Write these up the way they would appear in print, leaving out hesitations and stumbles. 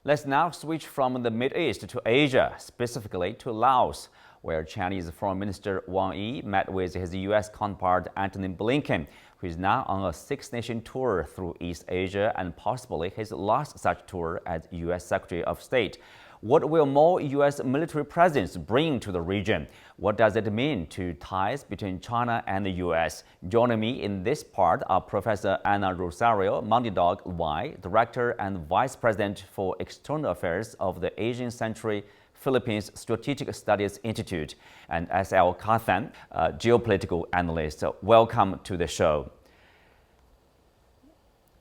Let's now switch from the Middle East to Asia, specifically to Laos, where Chinese Foreign Minister Wang Yi met with his U.S. counterpart Antony Blinken, who is now on a six-nation tour through East Asia and possibly his last such tour as U.S. Secretary of State. What will more U.S. military presence bring to the region? What does it mean to ties between China and the U.S.? Joining me in this part are Professor Rosario Malindog-Uy, Director and Vice President for External Affairs of the Asian Century Philippines Strategic Studies Institute, and S.L. Kanthan, geopolitical analyst. Welcome to the show.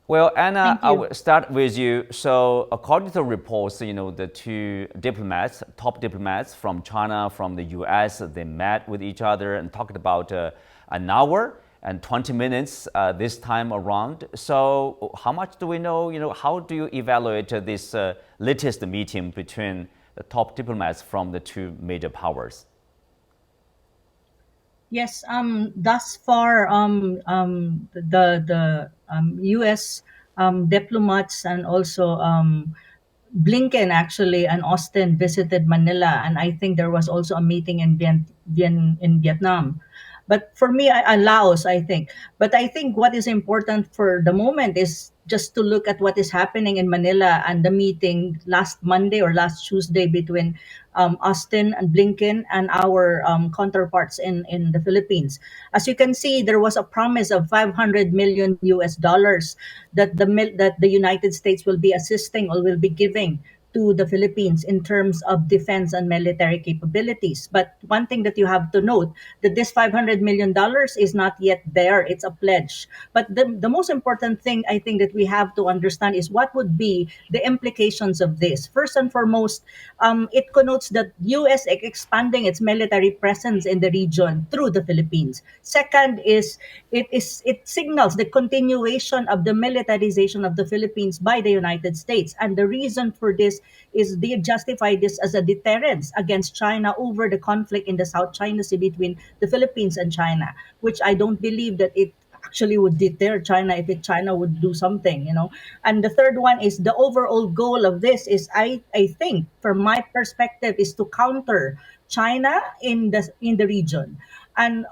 Well, Anna, I will start with you. So, according to reports, the two diplomats, top diplomats from China, from the U.S., they met with each other and talked about an hour and 20 minutes this time around. So, how much do we know? How do you evaluate this latest meeting between the top diplomats from the two major powers? Yes, thus far, the U.S. Diplomats and also Blinken actually and Austin visited Manila, and I think there was also a meeting in Vietnam. But for me, Laos, I think. But I think what is important for the moment is just to look at what is happening in Manila and the meeting last Monday or last Tuesday between Austin and Blinken and our counterparts in the Philippines. As you can see, there was a promise of 500 million US dollars that the United States will be assisting or will be giving to the Philippines in terms of defense and military capabilities. But one thing that you have to note that this $500 million is not yet there. It's a pledge. But the most important thing I think that we have to understand is what would be the implications of this. First and foremost, it connotes that U.S. expanding its military presence in the region through the Philippines. Second is it signals the continuation of the militarization of the Philippines by the United States. And the reason for this is they justify this as a deterrence against China over the conflict in the South China Sea between the Philippines and China, which I don't believe that it actually would deter China if China would do something. And the third one is the overall goal of this is I think from my perspective is to counter China in the region. And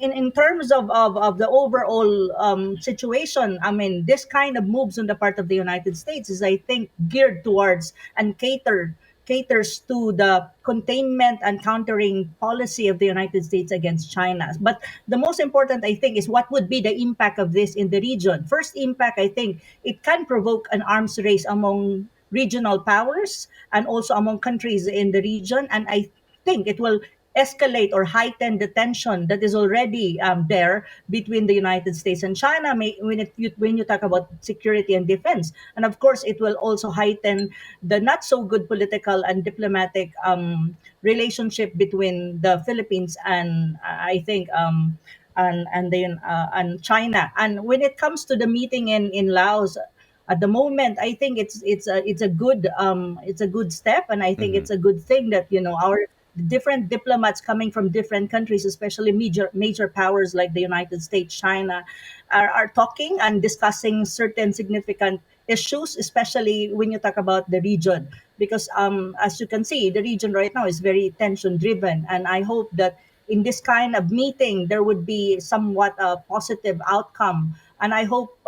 in terms of the overall situation, I mean, this kind of moves on the part of the United States is, I think, geared towards and caters to the containment and countering policy of the United States against China. But the most important, I think, is what would be the impact of this in the region. First impact, I think, it can provoke an arms race among regional powers and also among countries in the region. And I think it will escalate or heighten the tension that is already there between the United States and China when you talk about security and defense. And of course, it will also heighten the not so good political and diplomatic relationship between the Philippines and I think and China. And when it comes to the meeting in Laos, at the moment, I think it's a good step, and I think it's a good thing that our different diplomats coming from different countries, especially major powers like the United States, China, are talking and discussing certain significant issues, especially when you talk about the region. Because as you can see, the region right now is very tension driven, and I hope that in this kind of meeting there would be somewhat a positive outcome. And I hope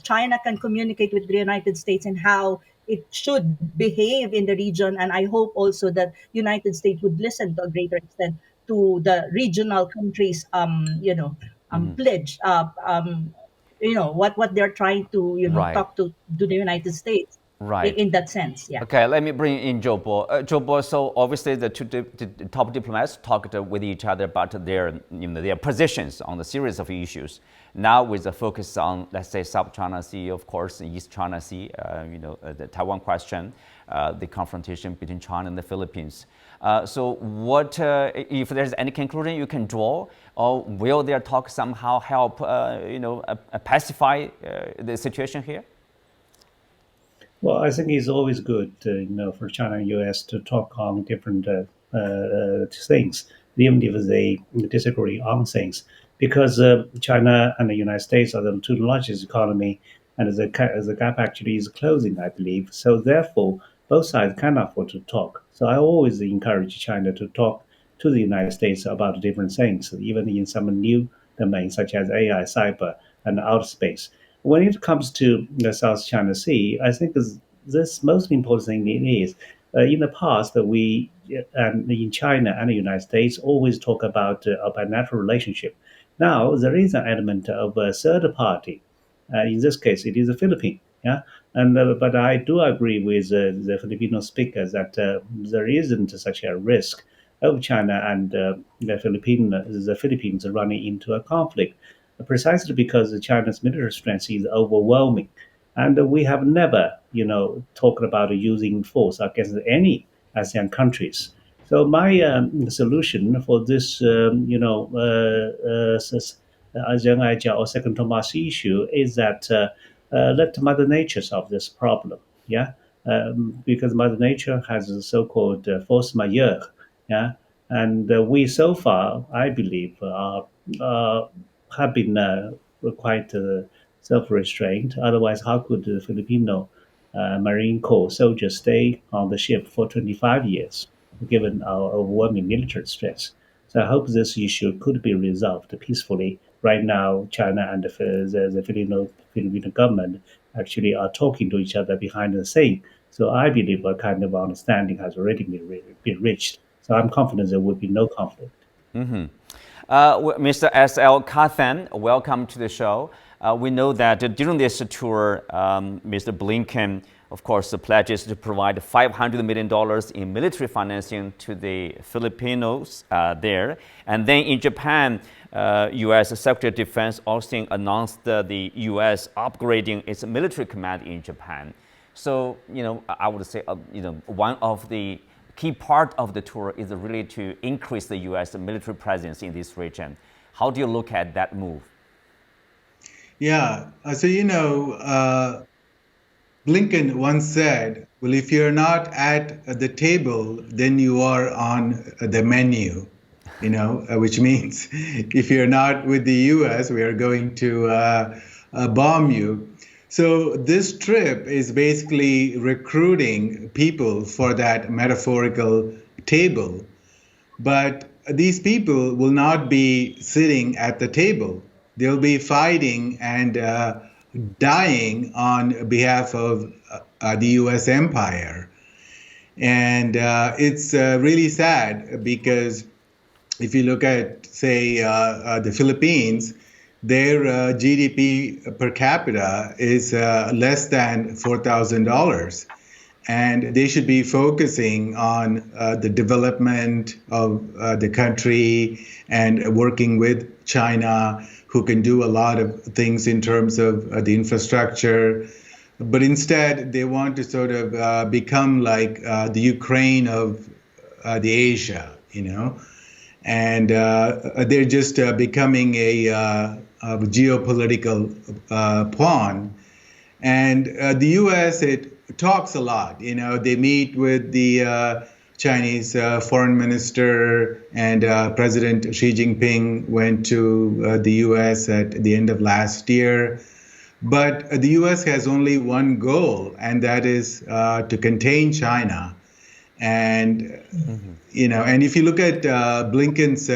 China can communicate with the United States and how it should behave in the region. And I hope also that United States would listen to a greater extent to the regional countries pledge what they're trying to Right. talk to the United States Right. in that sense. Yeah. Okay, let me bring in Zhou Bo. Zhou Bo, so obviously the the top diplomats talked with each other about their positions on the series of issues. Now with the focus on, let's say, South China Sea, of course, East China Sea, the Taiwan question, the confrontation between China and the Philippines. So what, if there's any conclusion you can draw, or will their talk somehow help, pacify the situation here? Well, I think it's always good, for China and U.S. to talk on different things, even if they disagree on things, because China and the United States are the two largest economy and the gap actually is closing, I believe. So therefore, both sides can afford to talk. So I always encourage China to talk to the United States about different things, even in some new domains such as AI, cyber, and outer space. When it comes to the South China Sea, I think this most important thing is in the past we in China and the United States always talk about a bilateral relationship. Now there is an element of a third party. In this case, it is the Philippines. Yeah, and but I do agree with the Filipino speakers that there isn't such a risk of China and the Philippines running into a conflict, precisely because China's military strength is overwhelming, and we have never, talked about using force against any ASEAN countries. So my solution for this, ASEAN or Second Thomas issue is that let Mother Nature solve this problem. Yeah, because Mother Nature has a so-called force majeure. Yeah, and we so far, I believe, have been quite self-restrained. Otherwise, how could the Filipino Marine Corps soldiers stay on the ship for 25 years, given our overwhelming military strength? So I hope this issue could be resolved peacefully. Right now, China and the Filipino government actually are talking to each other behind the scene. So I believe a kind of understanding has already been reached. So I'm confident there will be no conflict. Mr. S.L. Kanthan, welcome to the show. We know that during this tour, Mr. Blinken, of course, pledges to provide $500 million in military financing to the Filipinos there. And then in Japan, U.S. Secretary of Defense Austin announced the U.S. upgrading its military command in Japan. So, I would say, one of the key part of the tour is really to increase the U.S. military presence in this region. How do you look at that move? Yeah, so Blinken once said, well, if you're not at the table, then you are on the menu, which means if you're not with the U.S., we are going to bomb you. So this trip is basically recruiting people for that metaphorical table. But these people will not be sitting at the table. They'll be fighting and dying on behalf of the U.S. empire. And it's really sad because if you look at, say, the Philippines, their GDP per capita is less than $4,000. And they should be focusing on the development of the country and working with China, who can do a lot of things in terms of the infrastructure. But instead, they want to sort of become like the Ukraine of the Asia, and they're just becoming a geopolitical pawn. And the U.S., it talks a lot. They meet with the Chinese foreign minister, and President Xi Jinping went to the U.S. at the end of last year. But the U.S. has only one goal, and that is to contain China. And, and if you look at Blinken's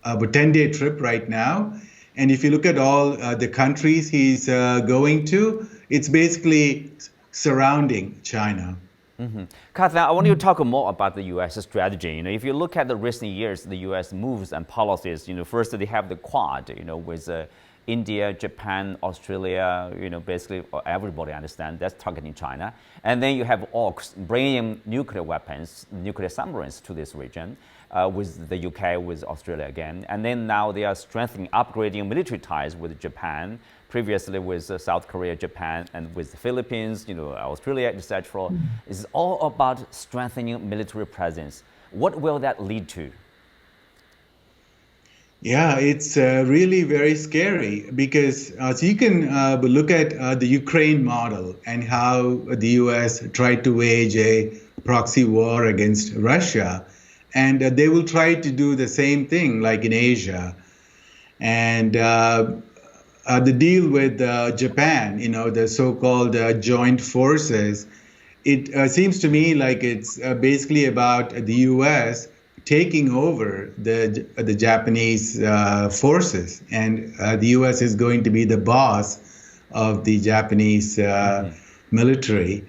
10-day trip right now, and if you look at all the countries he's going to, it's basically surrounding China. Kanthan, I want you to talk more about the U.S. strategy. If you look at the recent years, the U.S. moves and policies, first they have the Quad, with India, Japan, Australia, basically everybody understand that's targeting China. And then you have AUKUS, bringing nuclear weapons, nuclear submarines to this region, with the UK, with Australia again. And then now they are strengthening, upgrading military ties with Japan, previously with South Korea, Japan, and with the Philippines, Australia, etc. It's all about strengthening military presence. What will that lead to? Yeah, it's really very scary because so you can look at the Ukraine model and how the U.S. tried to wage a proxy war against Russia. And they will try to do the same thing like in Asia. And the deal with Japan, the so-called joint forces, it seems to me like it's basically about the U.S. taking over the Japanese forces, and the U.S. is going to be the boss of the Japanese military.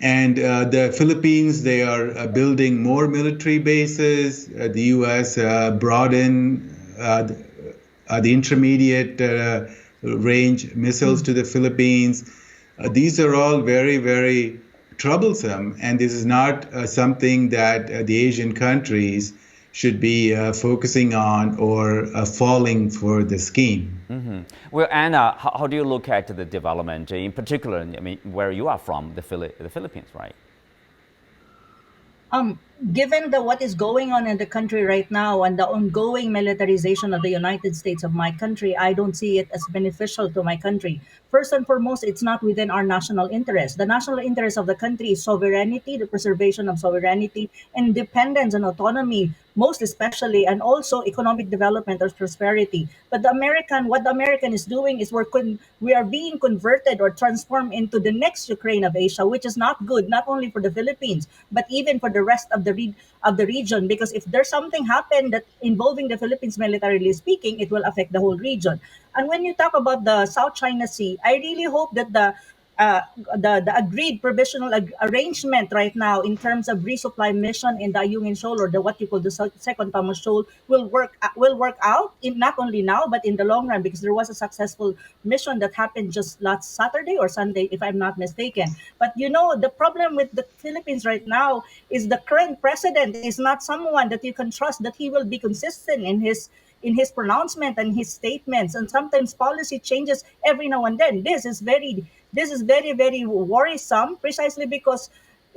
And the Philippines, they are building more military bases. The U.S. brought in the intermediate range missiles to the Philippines. These are all very, very troublesome, and this is not something that the Asian countries should be focusing on or falling for the scheme. Well, Anna, how do you look at the development, in particular, I mean, where you are from, the Philippines, right? Given what is going on in the country right now and the ongoing militarization of the United States of my country, I don't see it as beneficial to my country. First and foremost, it's not within our national interest. The national interest of the country is sovereignty, the preservation of sovereignty, independence and autonomy, most especially, and also economic development or prosperity. But what the American is doing is we are being converted or transformed into the next Ukraine of Asia, which is not good, not only for the Philippines, but even for the rest of the region. Because if there's something happened that involving the Philippines militarily speaking, it will affect the whole region. And when you talk about the South China Sea, I really hope that the agreed provisional arrangement right now in terms of resupply mission in the Ayungin Shoal, or what you call the second Thomas Shoal, will work out in not only now but in the long run, because there was a successful mission that happened just last Saturday or Sunday, if I'm not mistaken. But the problem with the Philippines right now is the current president is not someone that you can trust that he will be consistent in his pronouncement and his statements, and sometimes policy changes every now and then. This is very, very worrisome, precisely because,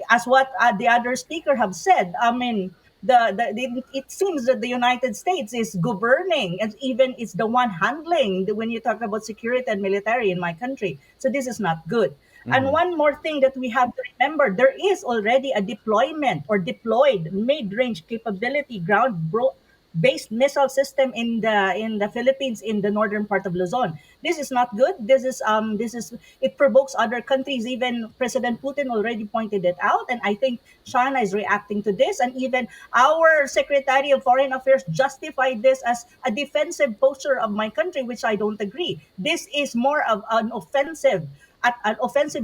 as what the other speaker have said, I mean, it seems that the United States is governing and even is the one handling when you talk about security and military in my country. So this is not good. And one more thing that we have to remember, there is already a deployment or deployed mid-range capability ground-based missile system in the Philippines, in the northern part of Luzon. This is not good. This is it provokes other countries. Even President Putin already pointed it out, and I think China is reacting to this. And even our Secretary of Foreign Affairs justified this as a defensive posture of my country, which I don't agree. This is more of an offensive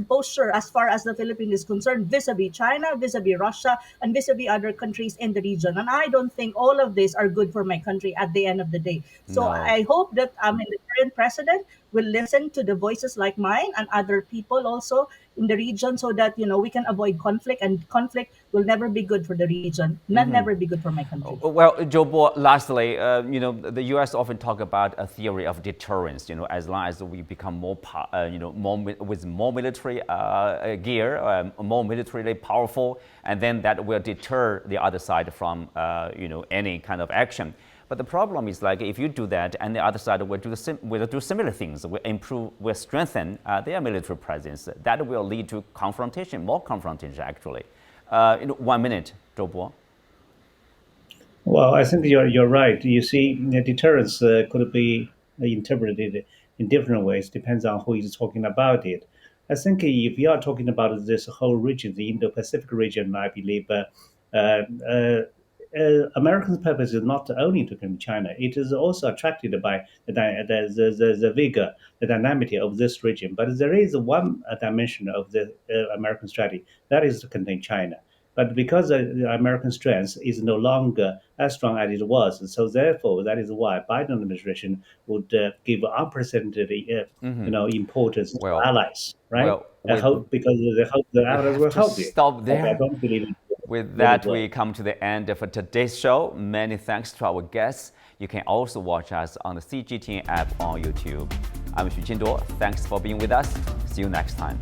posture as far as the Philippines is concerned, vis-a-vis China, vis-a-vis Russia, and vis-a-vis other countries in the region. And I don't think all of these are good for my country at the end of the day. So No. I hope that the current president will listen to the voices like mine and other people also in the region, so that we can avoid conflict, and conflict will never be good for the region, never be good for my country. Well, Zhou Bo, lastly, the U.S. often talk about a theory of deterrence. As long as we become more military gear, more militarily powerful, and then that will deter the other side from any kind of action. But the problem is, like, if you do that, and the other side will do similar things, will strengthen their military presence. That will lead to confrontation, more confrontation, actually. 1 minute, Zhou Bo. Well, I think you're right. You see, deterrence could be interpreted in different ways, depends on who is talking about it. I think if you are talking about this whole region, the Indo-Pacific region, I believe America's purpose is not only to control China. It is also attracted by the vigor, the dynamity of this region. But there is one dimension of the American strategy, that is to contain China. But because the American strength is no longer as strong as it was, so therefore that is why Biden administration would give unprecedented, importance to allies, right? Well, I hope, because they hope the allies will help you. Stop there. I don't believe it. With that, we come to the end of today's show. Many thanks to our guests. You can also watch us on the CGTN app on YouTube. I'm Xu Qinduo. Thanks for being with us. See you next time.